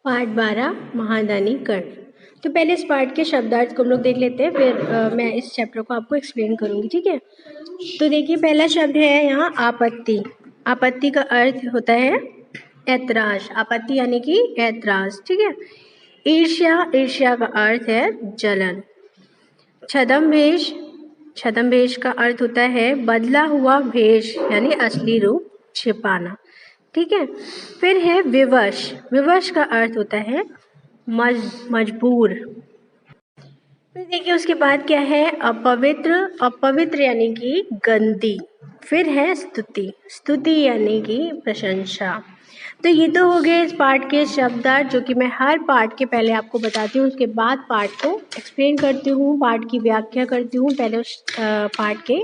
पाठ 12 महादानी कर्ण। तो पहले इस पाठ के शब्दार्थ को हम लोग देख लेते हैं, फिर मैं इस चैप्टर को आपको एक्सप्लेन करूंगी, ठीक है। तो देखिए, पहला शब्द है यहाँ आपत्ति। आपत्ति का अर्थ होता है ऐतराज। आपत्ति यानी कि ऐतराज, ठीक है। ईर्ष्या, ईर्ष्या का अर्थ है जलन। छद्मवेश, छद्मवेश का अर्थ होता है बदला हुआ भेष यानी असली रूप छिपाना, ठीक है। फिर है विवश। विवश का अर्थ होता है मजबूर। फिर देखिए उसके बाद क्या है, अपवित्र। अपवित्र यानी कि गंदी। फिर है स्तुति। स्तुति यानी कि प्रशंसा। तो ये तो हो गए इस पाठ के शब्दार्थ, जो कि मैं हर पाठ के पहले आपको बताती हूँ, उसके बाद पाठ को एक्सप्लेन करती हूँ, पाठ की व्याख्या करती हूँ। पहले उस पाठ के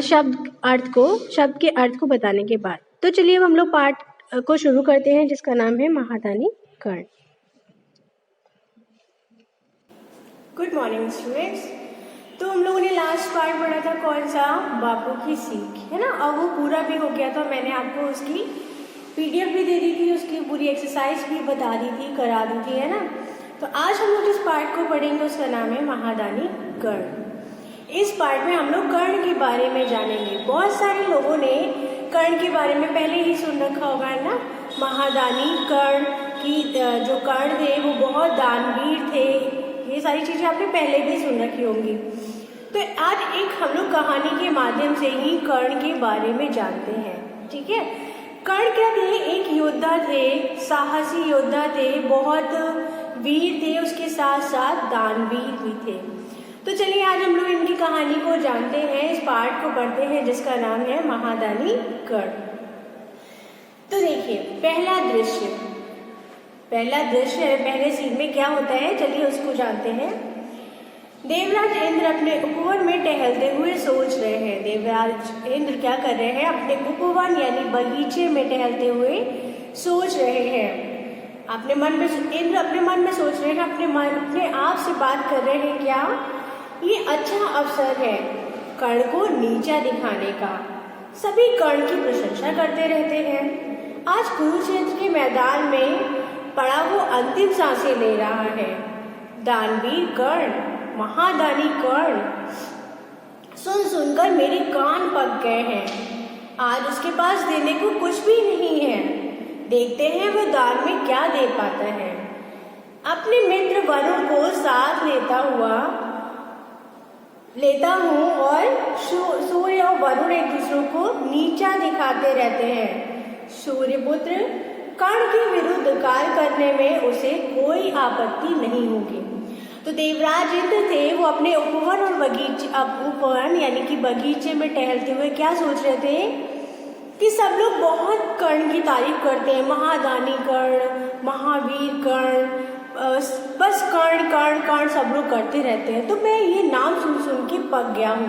शब्द के अर्थ को बताने के बाद। तो चलिए अब हम लोग पाठ को शुरू करते हैं, जिसका नाम है महादानी कर्ण। Good morning students. तो हम लोगों ने लास्ट पार्ट पढ़ा था कौन सा, बापू की सीख, है ना। अब वो पूरा भी हो गया था, मैंने आपको उसकी PDF भी दे दी थी, उसकी पूरी एक्सरसाइज भी बता दी थी, करा दी थी, है ना। तो आज हम लोग जिस पार्ट को पढ़ेंगे उसका नाम है महादानी कर्ण। इस पार्ट में हम लोग कर्ण के बारे में जानेंगे। बहुत सारे लोगों ने कर्ण के बारे में पहले ही सुन रखा होगा ना। महादानी कर्ण की जो कर्ण थे वो बहुत दानवीर थे, ये सारी चीजें आपने पहले भी सुन रखी होंगी। तो आज एक हम लोग कहानी के माध्यम से ही कर्ण के बारे में जानते हैं, ठीक है। कर्ण क्या थे, एक योद्धा थे, साहसी योद्धा थे, बहुत वीर थे, उसके साथ साथ दानवीर भी थे। तो चलिए आज हम लोग इनकी कहानी को जानते हैं, इस पाठ को पढ़ते हैं जिसका नाम है महादानी कर्ण। तो देखिए पहला दृश्य है, पहले सीन में क्या होता है, चलिए उसको जानते हैं। देवराज इंद्र अपने उपवन में टहलते हुए सोच रहे हैं। देवराज इंद्र क्या कर रहे हैं, अपने उपवन यानी बगीचे में टहलते हुए सोच रहे हैं। इंद्र अपने मन में सोच रहे हैं, अपने आप से बात कर रहे हैं, क्या ये अच्छा अवसर है कर्ण को नीचा दिखाने का। सभी कर्ण की प्रशंसा करते रहते हैं। आज कुरुक्षेत्र के मैदान में पड़ा वो अंतिम सांसें ले रहा है। दानवीर कर्ण, महादानी कर्ण, सुनकर मेरे कान पक गए हैं। आज उसके पास देने को कुछ भी नहीं है, देखते हैं वो दान में क्या दे पाता है। अपने मित्र वरुण को साथ लेता हूँ और सूर्य और वरुण एक दूसरे को नीचा दिखाते रहते हैं। सूर्यपुत्र कर्ण के विरुद्ध कार्य करने में उसे कोई आपत्ति नहीं होगी। तो देवराज इंद्र थे, वो अपने उपवन यानी कि बगीचे में टहलते हुए क्या सोच रहे थे कि सब लोग बहुत कर्ण की तारीफ करते हैं, महादानी कर्ण, महावीर कर्ण, बस कर्ण कर्ण कर्ण सब लोग करते रहते हैं। तो मैं ये नाम सुन के पक गया हूँ।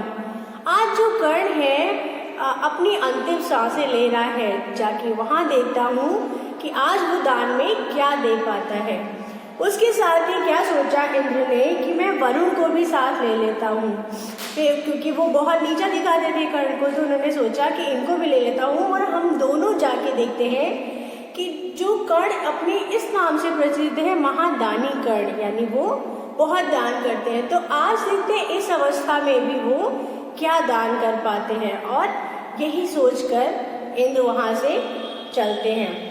आज जो कर्ण है अपनी अंतिम सांसें ले रहा है, जाके वहाँ देखता हूँ कि आज वो दान में क्या दे पाता है। उसके साथ ही क्या सोचा इंद्र ने कि मैं वरुण को भी साथ ले लेता हूँ, क्योंकि वो बहुत नीचा दिखाते थे कर्ण को। तो उन्होंने सोचा कि इनको भी ले लेता हूँ और हम दोनों जाके देखते हैं कि जो कर्ण अपने इस नाम से प्रसिद्ध है, महादानी कर्ण, यानी वो बहुत दान करते हैं। तो आज देखते हैं इस अवस्था में भी वो क्या दान कर पाते हैं। और यही सोचकर इंद्र वहां से चलते हैं।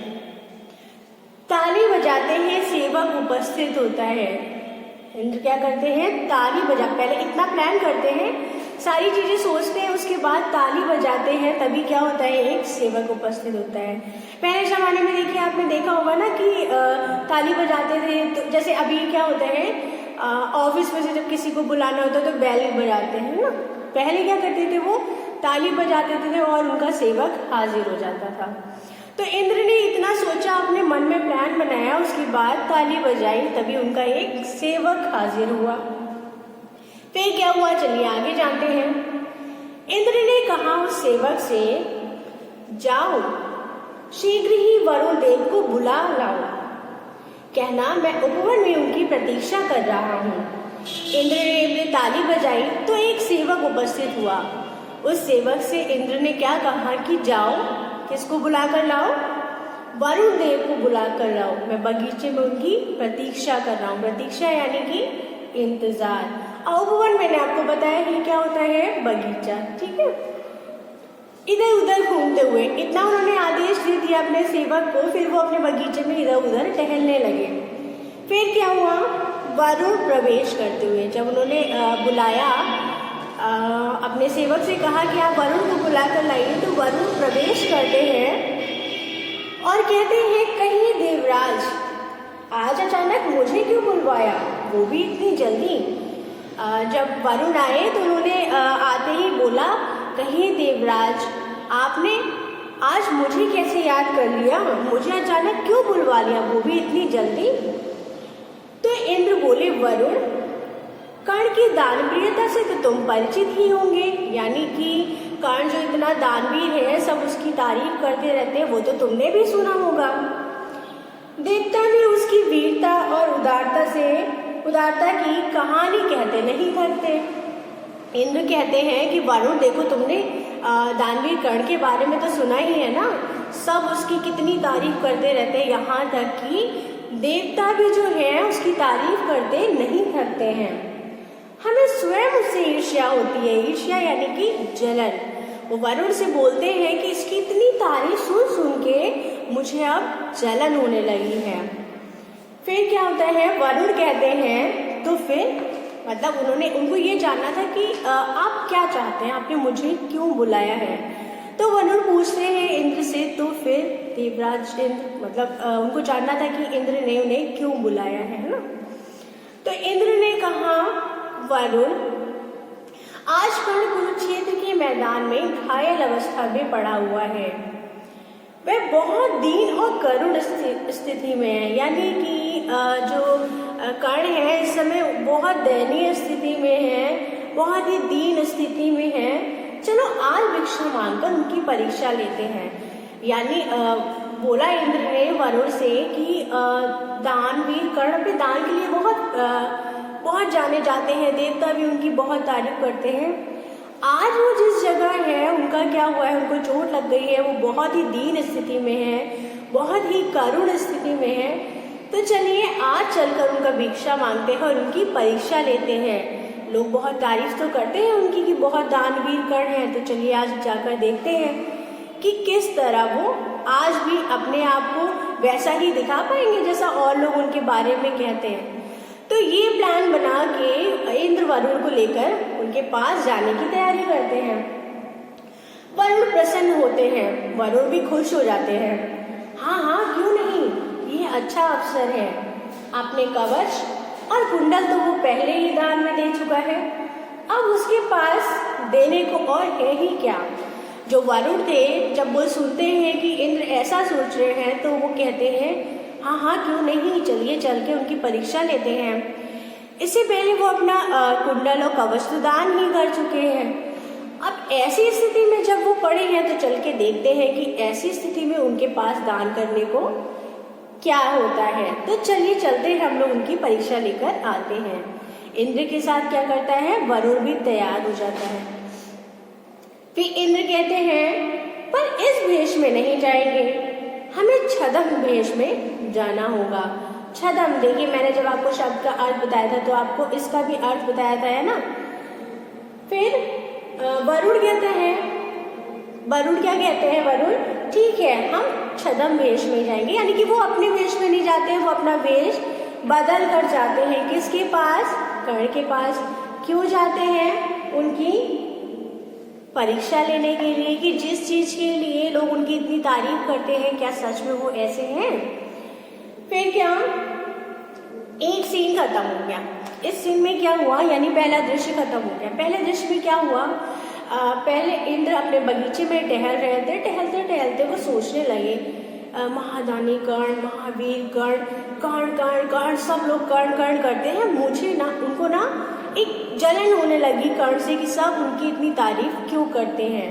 ताली बजाते हैं, सेवक उपस्थित होता है। इंद्र क्या करते हैं, ताली पहले इतना प्लान करते हैं, सारी चीजें सोचते हैं, उसके बाद ताली बजाते हैं, तभी क्या होता है, एक सेवक उपस्थित होता है। पहले जमाने में देखिए, आपने देखा होगा ना कि ताली बजाते थे। तो जैसे अभी क्या होता है, ऑफिस में से जब किसी को बुलाना होता है तो बैल बजाते हैं ना। पहले क्या करते थे, वो ताली बजाते थे और उनका सेवक हाजिर हो जाता था। तो इंद्र ने इतना सोचा, अपने मन में प्लान बनाया, उसके बाद ताली बजाई, तभी उनका एक सेवक हाजिर हुआ। फिर क्या हुआ, चलिए आगे जानते हैं। इंद्र ने कहा उस सेवक से, जाओ शीघ्र ही वरुण देव को बुला लाओ, कहना मैं उपवन में उनकी प्रतीक्षा कर रहा हूँ। इंद्र ने ताली बजाई तो एक सेवक उपस्थित हुआ। उस सेवक से इंद्र ने क्या कहा कि जाओ, किसको बुला कर लाओ, वरुण देव को बुला कर लाओ, मैं बगीचे में उनकी प्रतीक्षा कर रहा हूँ। प्रतीक्षा यानी कि इंतजार। उपवन मैंने आपको बताया कि क्या होता है, बगीचा, ठीक है। इधर उधर घूमते हुए, इतना उन्होंने आदेश दे दिया अपने सेवक को, फिर वो अपने बगीचे में इधर उधर टहलने लगे। फिर क्या हुआ, वरुण प्रवेश करते हुए, जब उन्होंने बुलाया, अपने सेवक से कहा कि आप वरुण को बुला कर लाइए, तो वरुण प्रवेश करते हैं और कहते हैं, कहिए देवराज, आज अचानक मुझे क्यों बुलवाया, वो भी इतनी जल्दी। जब वरुण आए तो उन्होंने आते ही बोला, कहिए देवराज, आपने आज मुझे कैसे याद कर लिया, मुझे अचानक क्यों बुलवा लिया, वो भी इतनी जल्दी। तो इंद्र बोले, वरुण, कर्ण की दानप्रियता से तो तुम परिचित ही होंगे, यानी कि कर्ण जो इतना दानवीर है, सब उसकी तारीफ करते रहते हैं, वो तो तुमने भी सुना होगा। देवता भी उसकी वीरता और उदारता की कहानी कहते नहीं थकते। इंद्र कहते हैं कि वरुण देखो, तुमने दानवीर कर्ण के बारे में तो सुना ही है ना, सब उसकी कितनी तारीफ करते रहते हैं, यहाँ तक कि देवता भी जो है उसकी तारीफ करते नहीं थकते हैं। हमें स्वयं उससे ईर्ष्या होती है, ईर्ष्या यानी कि जलन। वो वरुण से बोलते हैं कि इसकी इतनी तारीफ सुन सुन के मुझे अब जलन होने लगी है। फिर क्या होता है, वरुण कहते हैं, तो फिर मतलब उनको ये जानना था कि आप क्या चाहते हैं, आपने मुझे क्यों बुलाया है। तो वरुण पूछते हैं इंद्र से, तो फिर देवराज इंद्र, मतलब उनको जानना था कि इंद्र ने उन्हें क्यों बुलाया है ना। तो इंद्र ने कहा, वरुण, आज कर्ण कुरुक्षेत्र के मैदान में घायल अवस्था में पड़ा हुआ है, वह बहुत दीन और करुण स्थिति में है, यानी कि जो कर्ण है इस समय बहुत दयनीय स्थिति में है, बहुत ही दीन स्थिति में है। चलो आज भिक्षा मांगकर उनकी परीक्षा लेते हैं। यानी बोला इंद्र ने वरुण से कि दानवीर कर्ण अपने दान के लिए बहुत जाने जाते हैं, देवता भी उनकी बहुत तारीफ करते हैं। आज वो जिस जगह है उनका क्या हुआ है, उनको चोट लग गई है, वो बहुत ही दीन स्थिति में है, बहुत ही करुण स्थिति में है। तो चलिए आज चलकर उनका भिक्षा मांगते हैं और उनकी परीक्षा लेते हैं। लोग बहुत तारीफ तो करते हैं उनकी कि बहुत दानवीर कर्ण है, तो चलिए आज जाकर देखते हैं कि किस तरह वो आज भी अपने आप को वैसा ही दिखा पाएंगे जैसा और लोग उनके बारे में कहते हैं। तो ये प्लान बना के इंद्र वरुण को लेकर उनके पास जाने की तैयारी करते हैं। वरुण प्रसन्न होते हैं, वरुण भी खुश हो जाते हैं। हाँ, क्यों नहीं, ये अच्छा अवसर है। आपने कवच और कुंडल तो वो पहले ही दान में दे चुका है, अब उसके पास देने को और है ही क्या। जो वरुण थे, जब वो सुनते हैं कि इंद्र ऐसा सोच रहे हैं, तो वो कहते हैं, हाँ, क्यों नहीं, चलिए चल के उनकी परीक्षा लेते हैं। इससे पहले वो अपना कुंडल और कवच तो दान ही कर चुके हैं। अब ऐसी स्थिति में जब वो पड़े हैं, तो चल के देखते हैं कि ऐसी स्थिति में उनके पास दान करने को क्या होता है। तो चलिए चलते हैं, हम लोग उनकी परीक्षा लेकर आते हैं। इंद्र के साथ क्या करता है, वरुण भी तैयार हो जाता है। फिर इंद्र कहते हैं, पर इस भेष में नहीं जाएंगे, हमें छद्म भेष में जाना होगा। छद्म, देखिए मैंने जब आपको शब्द का अर्थ बताया था तो आपको इसका भी अर्थ बताया था, है ना। फिर वरुण कहते हैं, वरुण क्या कहते हैं, वरुण ठीक है, हम छद्म भेष में जाएंगे, यानी कि वो अपने वेश में नहीं जाते हैं, वो अपना वेश बदल कर जाते हैं। किसके पास, कर्ण के पास। क्यों जाते हैं, उनकी परीक्षा लेने के लिए कि जिस चीज के लिए लोग उनकी इतनी तारीफ करते हैं, क्या सच में वो ऐसे हैं। फिर क्या, एक सीन खत्म हो गया। इस सीन में क्या हुआ, यानी पहला दृश्य खत्म हो गया। पहले दृश्य में क्या हुआ, पहले इंद्र अपने बगीचे में टहल रहे थे, टहलते टहलते वो सोचने लगे, महादानी कर्ण, महावीर कर्ण, सब लोग कर्ण करते हैं, मुझे ना, उनको ना एक जलन होने लगी कर्ण से कि सब उनकी इतनी तारीफ क्यों करते हैं।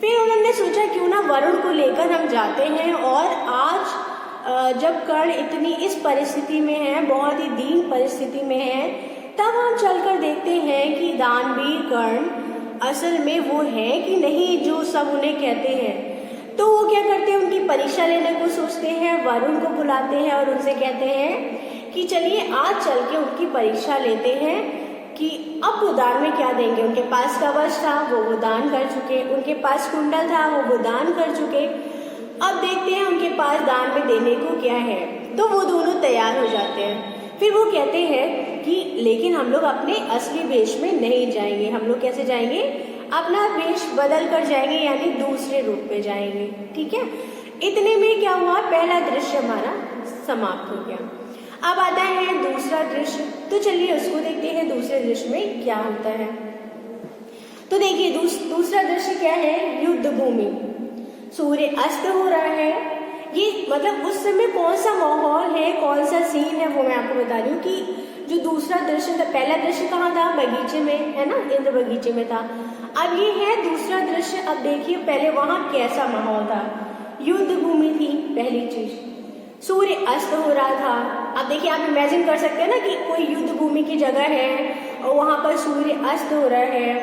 फिर उन्होंने सोचा क्यों ना वरुण को लेकर हम जाते हैं, और आज जब कर्ण इतनी इस परिस्थिति में है, बहुत ही दीन परिस्थिति में है, तब हम चलकर देखते हैं कि दानवीर कर्ण असल में वो है कि नहीं जो सब उन्हें कहते हैं। तो वो क्या करते हैं, उनकी परीक्षा लेने को सोचते हैं, वरुण को बुलाते हैं और उनसे कहते हैं कि चलिए आज चल के उनकी परीक्षा लेते हैं कि अब वो दान में क्या देंगे। उनके पास कवच था, वो दान कर चुके, उनके पास कुंडल था, वो दान कर चुके। अब देखते हैं उनके पास दान में देने को क्या है। तो वो दोनों तैयार हो जाते हैं। फिर वो कहते हैं कि लेकिन हम लोग अपने असली वेश में नहीं जाएंगे, हम लोग कैसे जाएंगे, अपना वेश बदल कर जाएंगे, यानी दूसरे रूप में जाएंगे। ठीक है, इतने में क्या हुआ, पहला दृश्य हमारा समाप्त हो गया। अब आता है दूसरा दृश्य, तो चलिए उसको देखते हैं दूसरे दृश्य में क्या होता है। तो देखिए दूसरा दृश्य क्या है, युद्ध भूमि, सूर्य अस्त हो रहा है। ये मतलब उस समय कौन सा माहौल है, कौन सा सीन है, वो मैं आपको बता रही हूँ कि जो दूसरा दृश्य था, पहला दृश्य कहाँ था, बगीचे में, है ना, इंद्र बगीचे में था। अब ये है दूसरा दृश्य। अब देखिए पहले वहां कैसा माहौल था, युद्ध भूमि थी पहली चीज, सूर्य अस्त हो रहा था। अब देखिए आप इमेजिन कर सकते हैं ना कि कोई युद्ध भूमि की जगह है और वहां पर सूर्य अस्त हो रहा है,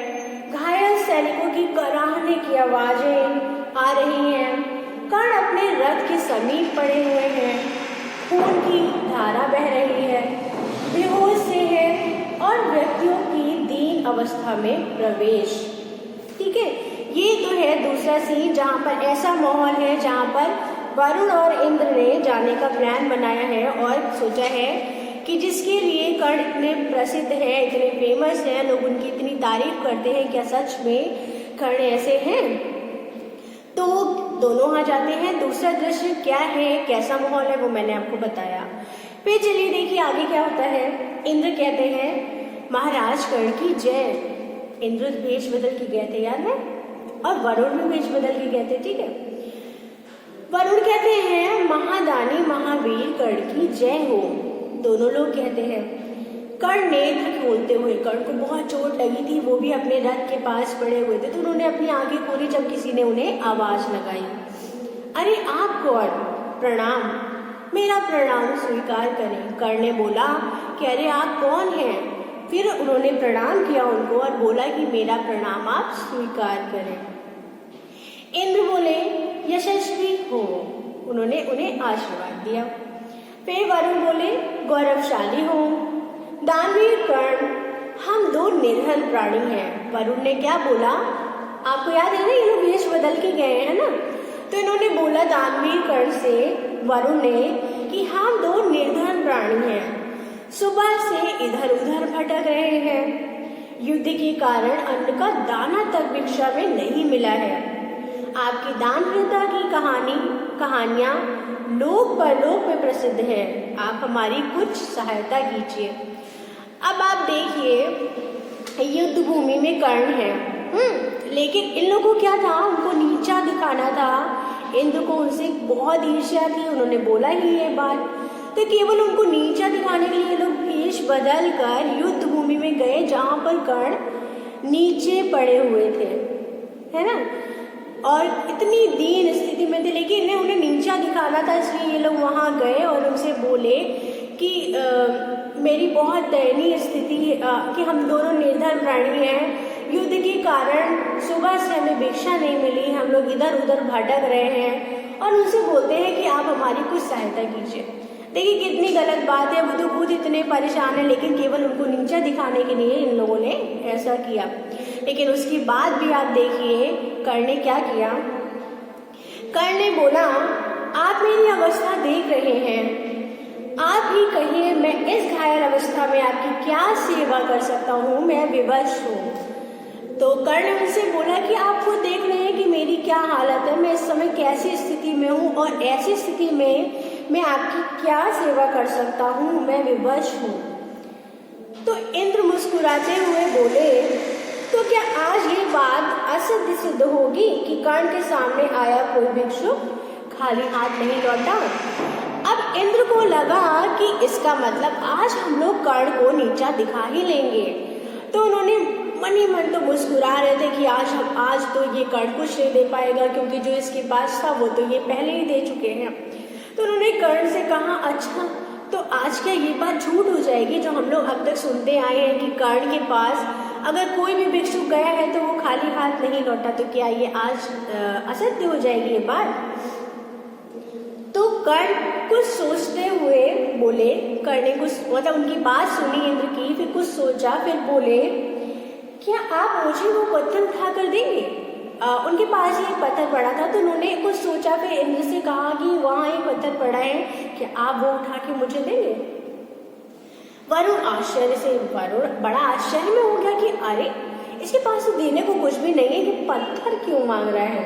घायल सैनिकों की कराहने की आवाजें आ रही हैं, कर्ण अपने रथ के समीप पड़े हुए हैं, खून की धारा बह रही है, बेहोश से है और व्यक्तियों की दीन अवस्था में प्रवेश। ठीक है, ये तो है दूसरा सीन जहाँ पर ऐसा माहौल है जहाँ पर वरुण और इंद्र ने जाने का प्लान बनाया है और सोचा है कि जिसके लिए कर्ण इतने प्रसिद्ध है, इतने फेमस है, लोग उनकी इतनी तारीफ करते हैं, क्या सच में कर्ण ऐसे हैं। तो दोनों वहां जाते हैं। दूसरा दृश्य क्या है, कैसा माहौल है, वो मैंने आपको बताया। फिर चलिए देखिए आगे क्या होता है। इंद्र कहते हैं महाराज कर्ण की जय। इंद्र वेश बदल के गए थे, याद है, और वरुण भी वेश बदल के गए थे। ठीक है, वरुण कहते हैं महादानी महावीर कर्ण की जय हो। दोनों लोग कहते हैं। कर्ण नेत्र खोलते हुए, कर्ण को बहुत चोट लगी थी, वो भी अपने रथ के पास पड़े हुए थे, तो उन्होंने अपनी आंखें खोली जब किसी ने उन्हें आवाज लगाई, अरे आप कौन, प्रणाम, मेरा प्रणाम स्वीकार करें। कर्ण ने बोला कि अरे आप कौन हैं। फिर उन्होंने प्रणाम किया उनको और बोला कि मेरा प्रणाम आप स्वीकार करें। इंद्र बोले यशस्वी हो, उन्होंने उन्हें आशीर्वाद दिया। फिर वरुण बोले गौरवशाली हो। दानवीर कर्ण, हम दो निर्धन प्राणी हैं। वरुण ने क्या बोला, आपको याद है ना, ये लोग वेश बदल के गए हैं ना, तो इन्होंने बोला दानवीर कर्ण से, वरुण ने, कि हम दो निर्धन प्राणी हैं, सुबह से इधर उधर भटक रहे हैं, युद्ध के कारण अन्न का दाना तक भिक्षा में नहीं मिला है। आपकी दानवीरता की कहानियां लोक परलोक में प्रसिद्ध है, आप हमारी कुछ सहायता कीजिए। अब आप देखिए युद्ध भूमि में कर्ण है, लेकिन इन लोगों को क्या था, उनको नीचा दिखाना था। इंद्र को उनसे बहुत ईर्ष्या थी, उन्होंने बोला ही ये बात, तो केवल उनको नीचा दिखाने के लिए लोग वेश बदल कर युद्ध भूमि में गए जहां पर कर्ण नीचे पड़े हुए थे, है ना, और इतनी दीन स्थिति में थे, लेकिन इन्हें उन्हें नीचा दिखाना था, इसलिए ये लोग वहां गए और उनसे बोले कि मेरी बहुत दयनीय स्थिति है कि हम दोनों निर्धन प्राणी हैं, युद्ध के कारण सुबह से हमें भिक्षा नहीं मिली, हम लोग इधर उधर भटक रहे हैं, और उनसे बोलते हैं कि आप हमारी कुछ सहायता कीजिए। देखिए कितनी गलत बात है, वो तो खुद इतने परेशान है, लेकिन केवल उनको नीचा दिखाने के लिए इन लोगों ने ऐसा किया। लेकिन उसके बाद भी आप देखिए कर्ण ने क्या किया। कर्ण ने बोला आप मेरी अवस्था देख रहे हैं, आप ही कहिए मैं इस घायल अवस्था में आपकी क्या सेवा कर सकता हूँ, मैं विवश हूँ। तो कर्ण ने उनसे बोला कि आप खुद देख रहे हैं कि मेरी क्या हालत है, मैं इस समय कैसी स्थिति में हूँ, और ऐसी स्थिति में मैं आपकी क्या सेवा कर सकता हूँ, मैं विवश हूँ। तो इंद्र मुस्कुराते हुए बोले तो क्या आज ये बात असत्य सिद्ध होगी कि कर्ण के सामने आया कोई भिक्षुक खाली हाथ नहीं लौटा। अब इंद्र को लगा कि इसका मतलब आज हम लोग कर्ण को नीचा दिखा ही लेंगे, तो उन्होंने मन ही मन तो मुस्कुरा रहे थे कि आज तो ये कर्ण कुछ नहीं दे पाएगा, क्योंकि जो इसके पास था वो तो ये पहले ही दे चुके हैं। तो उन्होंने कर्ण से कहा अच्छा तो आज क्या ये बात झूठ हो जाएगी जो हम लोग अब तक सुनते आए हैं कि कर्ण के पास अगर कोई भी भिक्षुक गया है तो वो खाली हाथ नहीं लौटा, तो क्या ये आज असत्य हो जाएगी ये बात? तो कर्ण कुछ सोचते हुए बोले, कर्ण ने कुछ मतलब उनकी बात सुनी इंद्र की, फिर कुछ सोचा, फिर बोले, क्या आप मुझे वो पत्थर उठा कर देंगे? उनके पास ही एक पत्थर पड़ा था, तो उन्होंने कुछ सोचा, फिर इंद्र से कहा कि वहाँ एक पत्थर पड़ा है, क्या आप वो उठा के मुझे देंगे? वरुण बड़ा आश्चर्य में हो गया कि अरे इसके पास तो देने को कुछ भी नहीं है, ये पत्थर क्यों मांग रहा है?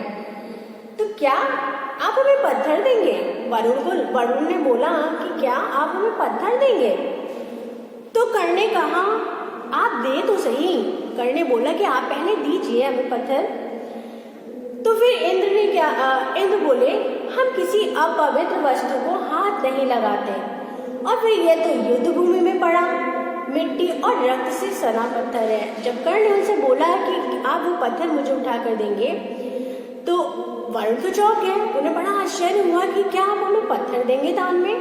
तो क्या आप हमें पत्थर देंगे? वरुण ने बोला कि क्या आप हमें पत्थर देंगे? तो कर्ण ने कहा आप दे तो सही। कर्ण ने बोला कि आप पहले दीजिए हमें पत्थर। तो फिर इंद्र बोले, हम किसी अपवित्र वस्तु को हाथ नहीं लगाते। और फिर यह तो युद्ध भूमि में पड़ा मिट्टी और रक्त से सना पत्थर है। जब कर्ण ने उनसे बोला कि आप वो पत्थर मुझे उठा कर देंगे, तो वरुण तो चौंक गए, उन्हें बड़ा आश्चर्य हुआ कि क्या आप हमें पत्थर देंगे दान में?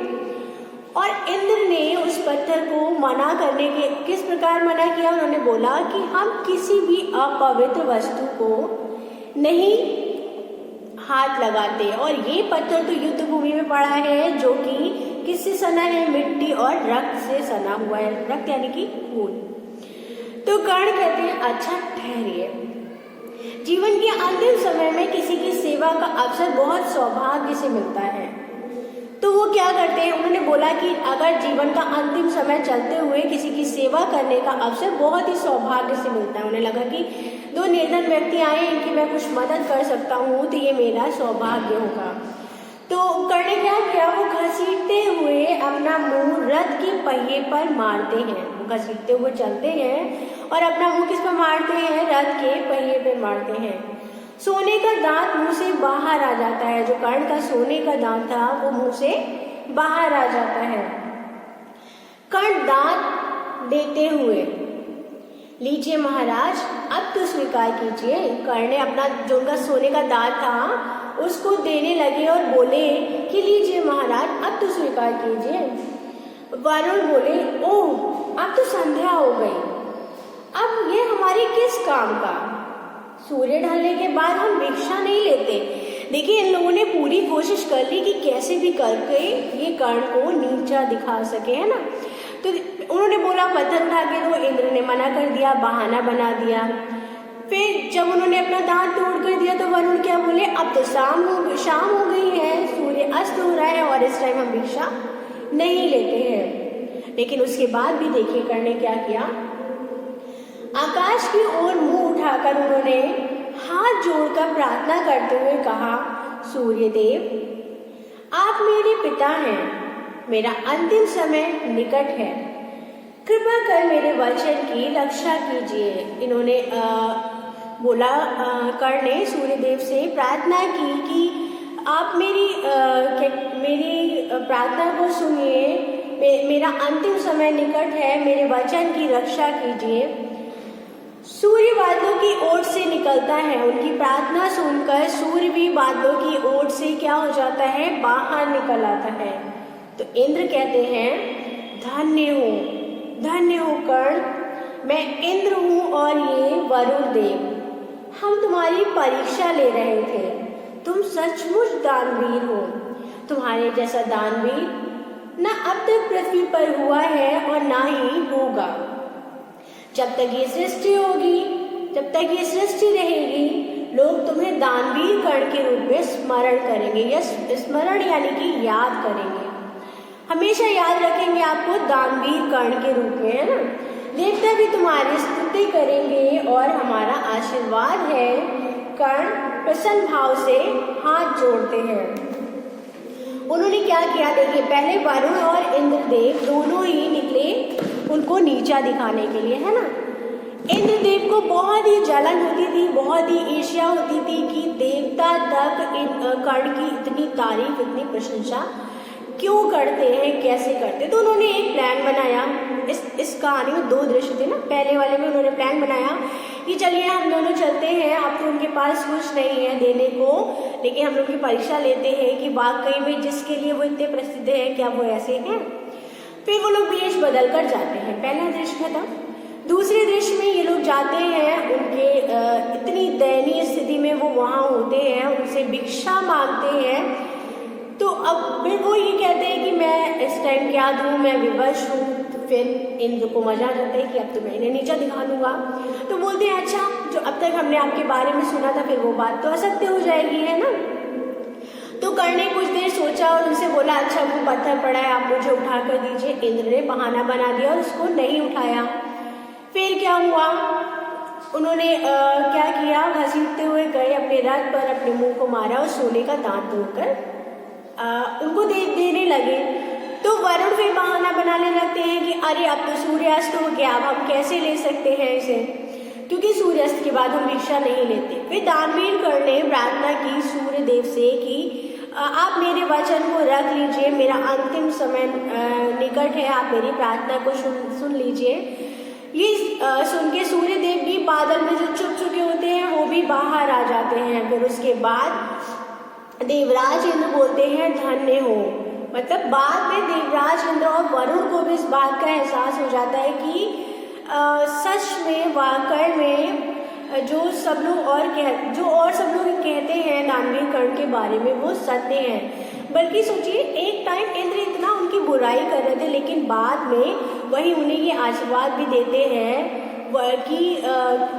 और इंद्र ने उस पत्थर को मना करने के किस प्रकार मना किया? उन्होंने बोला कि हम किसी भी अपवित्र वस्तु को नहीं हाथ लगाते, और ये पत्थर तो युद्ध भूमि में पड़ा है जो कि किससे सना है? मिट्टी और रक्त से सना हुआ है। रक्त यानी कि खून। तो कर्ण कहते हैं अच्छा ठहरिए, जीवन के अंतिम समय में किसी की सेवा का अवसर बहुत सौभाग्य से मिलता है। तो वो क्या करते हैं? उन्होंने बोला कि अगर जीवन का अंतिम समय चलते हुए किसी की सेवा करने का अवसर बहुत ही सौभाग्य से मिलता है। उन्हें लगा कि दो निर्धन व्यक्ति आए, इनकी मैं कुछ मदद कर सकता हूँ, तो ये मेरा सौभाग्य होगा। तो कर्ण ने क्या किया? वो घसीटते हुए अपना मुंह रथ के पहिए पर मारते हैं। वो घसीटते हुए चलते हैं और अपना मुंह किस पर मारते हैं? रथ के पहिए पर मारते हैं। सोने का दांत मुंह से बाहर आ जाता है। जो कर्ण का सोने का दांत था वो मुंह से बाहर आ जाता है। कर्ण दांत देते हुए, लीजिए महाराज अब तो स्वीकार कीजिए। कर्ण ने अपना जो उनका सोने का दांत था उसको देने लगे और बोले कि लीजिए महाराज अब तो स्वीकार कीजिए। वरुण बोले, ओह अब तो संध्या हो गई, अब ये हमारे किस काम का? सूर्य ढलने के बाद हम भिक्षा नहीं लेते। देखिए इन लोगों ने पूरी कोशिश कर ली कि कैसे भी करके ये कर्ण को नीचा दिखा सके, है ना। तो उन्होंने बोला पत्थर उठा के दो, इंद्र ने मना कर दिया, बहाना बना दिया। फिर जब उन्होंने अपना दांत तोड़ कर दिया तो वरुण क्या बोले, अब तो शाम हो गई है, सूर्य अस्त हो रहा है और इस टाइम हम भिक्षा नहीं लेते हैं। लेकिन उसके बाद भी देखिए कर्ण ने क्या किया, आकाश की ओर मुंह उठाकर उन्होंने हाथ जोड़कर प्रार्थना करते हुए कहा, सूर्यदेव आप मेरे पिता हैं, मेरा अंतिम समय निकट है, कृपा कर मेरे वचन की रक्षा कीजिए। इन्होंने बोला, कर्ण ने सूर्यदेव से प्रार्थना की कि आप मेरी प्रार्थना को सुनिए, मेरा अंतिम समय निकट है, मेरे वचन की रक्षा कीजिए। सूर्य बादलों की ओट से निकलता है। उनकी प्रार्थना सुनकर सूर्य भी बादलों की ओट से क्या हो जाता है? बाहर निकल आता है। तो इंद्र कहते हैं, धन्य हो कर्ण, मैं इंद्र हूँ और ये वरुण देव, हम तुम्हारी परीक्षा ले रहे थे। तुम सचमुच दानवीर हो। तुम्हारे जैसा दानवीर न अब तक पृथ्वी पर हुआ है और ना ही होगा। जब तक ये सृष्टि होगी, जब तक ये सृष्टि रहेगी, लोग तुम्हें दानवीर कर्ण के रूप में स्मरण करेंगे। यस, स्मरण यानी कि याद करेंगे, हमेशा याद रखेंगे आपको दानवीर कर्ण के रूप में, है ना। देवता भी तुम्हारी स्तुति करेंगे और हमारा आशीर्वाद है। कर्ण प्रसन्न भाव से हाथ जोड़ते हैं। उन्होंने क्या किया देखिए, पहले वरुण और इंद्रदेव दोनों ही निकले उनको नीचा दिखाने के लिए, है ना। इंद्रदेव को बहुत ही जलन होती थी, बहुत ही ईर्ष्या होती थी कि देवता तक कर्ण की इतनी तारीफ, इतनी प्रशंसा क्यों करते हैं, कैसे करते। तो उन्होंने एक प्लान बनाया। इस कहानी में दो दृश्य थे ना। पहले वाले में उन्होंने प्लान बनाया कि चलिए हम दोनों चलते हैं, अब तो उनके पास कुछ नहीं है देने को, लेकिन हम लोग की परीक्षा लेते हैं कि वाकई में जिसके लिए वो इतने प्रसिद्ध है क्या वो ऐसे हैं। फिर वो लोग वेश बदल कर जाते हैं। पहला दृश्य था। दूसरे दृश्य में ये लोग जाते हैं, उनके इतनी दयनीय स्थिति में वो वहाँ होते हैं, उनसे भिक्षा मांगते हैं। तो अब फिर वो ये कहते हैं कि मैं इस टाइम क्या दूँ, मैं विवश हूँ। तो फिर इंद्र को मजा आ जाता है कि अब तो मैं इन्हें नीचा दिखा दूंगा। तो बोलते हैं अच्छा, जो अब तक हमने आपके बारे में सुना था, फिर वो बात तो असत्य हो जाएगी, है ना। तो कर्ण ने कुछ देर सोचा और उनसे बोला अच्छा वो पत्थर पड़ा है, आप मुझे उठा कर दीजिए। इंद्र ने बहाना बना दिया और उसको नहीं उठाया। फिर क्या हुआ, उन्होंने क्या किया, घसीटते हुए गए अपने रथ पर, अपने मुंह को मारा और सोने का दांत तोड़कर उनको देने लगे। तो वरुण फिर बहाना बनाने लगते हैं कि अरे अब तो सूर्यास्त हो गया, अब हम कैसे ले सकते हैं इसे, क्योंकि सूर्यास्त के बाद हम भिक्षा नहीं लेते। फिर दानवीर कर्ण ने प्रार्थना की सूर्य देव से कि आप मेरे वचन को रख लीजिए, मेरा अंतिम समय निकट है, आप मेरी प्रार्थना को सुन लीजिए। ये सुन के सूर्य देव भी बादल में जो छुप चुके होते हैं वो भी बाहर आ जाते हैं। फिर उसके बाद देवराज इंद्र बोलते हैं धन्य हो, मतलब बाद में देवराज इंद्र और वरुण को भी इस बात का एहसास हो जाता है कि सच में वाकई में जो सब लोग कहते हैं दानवीर कर्ण के बारे में वो सत्य है। बल्कि सोचिए, एक टाइम इंद्र इतना उनकी बुराई कर रहे थे, लेकिन बाद में वही उन्हें ये आशीर्वाद भी देते हैं कि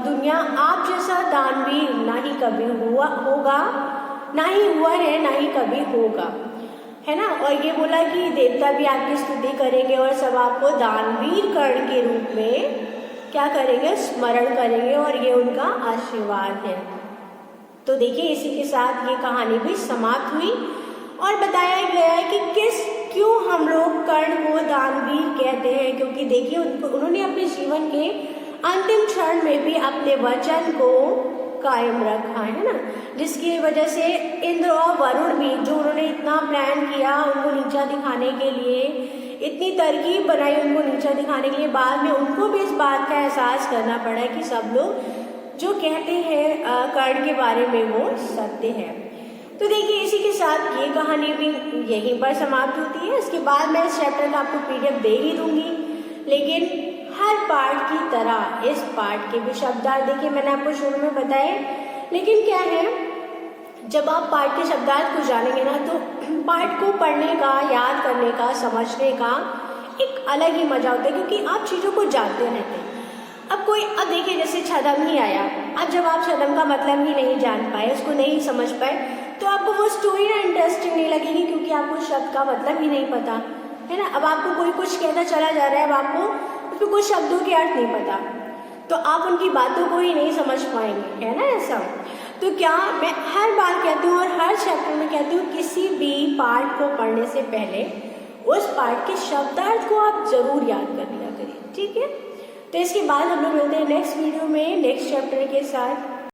दुनिया आप जैसा दानवीर ना ही कभी होगा, ना ही हुआ है, ना ही कभी होगा, है ना। और ये बोला कि देवता भी आपकी स्तुति करेंगे और सब आपको दानवीर कर्ण के रूप में क्या करेंगे, स्मरण करेंगे, और ये उनका आशीर्वाद है। तो देखिए, इसी के साथ ये कहानी भी समाप्त हुई और बताया गया है कि क्यों हम लोग कर्ण को दानवीर कहते हैं, क्योंकि देखिए उन्होंने अपने जीवन के अंतिम क्षण में भी अपने वचन को कायम रखा, है ना, जिसकी वजह से इंद्र और वरुण भी, जो उन्होंने इतना प्लान किया उनको नीचा दिखाने के लिए, इतनी तरकीब बनाई उनको नीचा दिखाने के लिए, बाद में उनको भी इस बात का एहसास करना पड़ा कि सब लोग जो कहते हैं कर्ण के बारे में वो सत्य है। तो देखिए, इसी के साथ ये कहानी भी यहीं पर समाप्त होती है। इसके बाद मैं इस चैप्टर का आपको PDF दे ही दूंगी, लेकिन हर पार्ट की तरह इस पार्ट के भी शब्दार्थ देखिए मैंने आपको शुरू में बताए, लेकिन क्या है, जब आप पाठ के शब्दार्थ को जानेंगे ना, तो पाठ को पढ़ने का, याद करने का, समझने का एक अलग ही मजा होता है, क्योंकि आप चीज़ों को जानते रहते हैं। अब देखिए, जैसे छदम ही आया, अब जब आप छदम का मतलब ही नहीं जान पाए, उसको नहीं समझ पाए, तो आपको वो स्टोरी ना इंटरेस्टिंग नहीं लगेगी, क्योंकि आपको शब्द का मतलब ही नहीं पता, है ना। अब आपको कोई कुछ कहता चला जा रहा है, अब आपको उसमें कुछ शब्दों के अर्थ नहीं पता, तो आप उनकी बातों को ही नहीं समझ पाएंगे, है ना ऐसा। तो क्या मैं हर बार कहती हूँ और हर चैप्टर में कहती हूँ, किसी भी पाठ को पढ़ने से पहले उस पाठ के शब्दार्थ को आप जरूर याद कर लिया करिए, ठीक है। तो इसके बाद हम लोग मिलते हैं नेक्स्ट वीडियो में नेक्स्ट चैप्टर के साथ।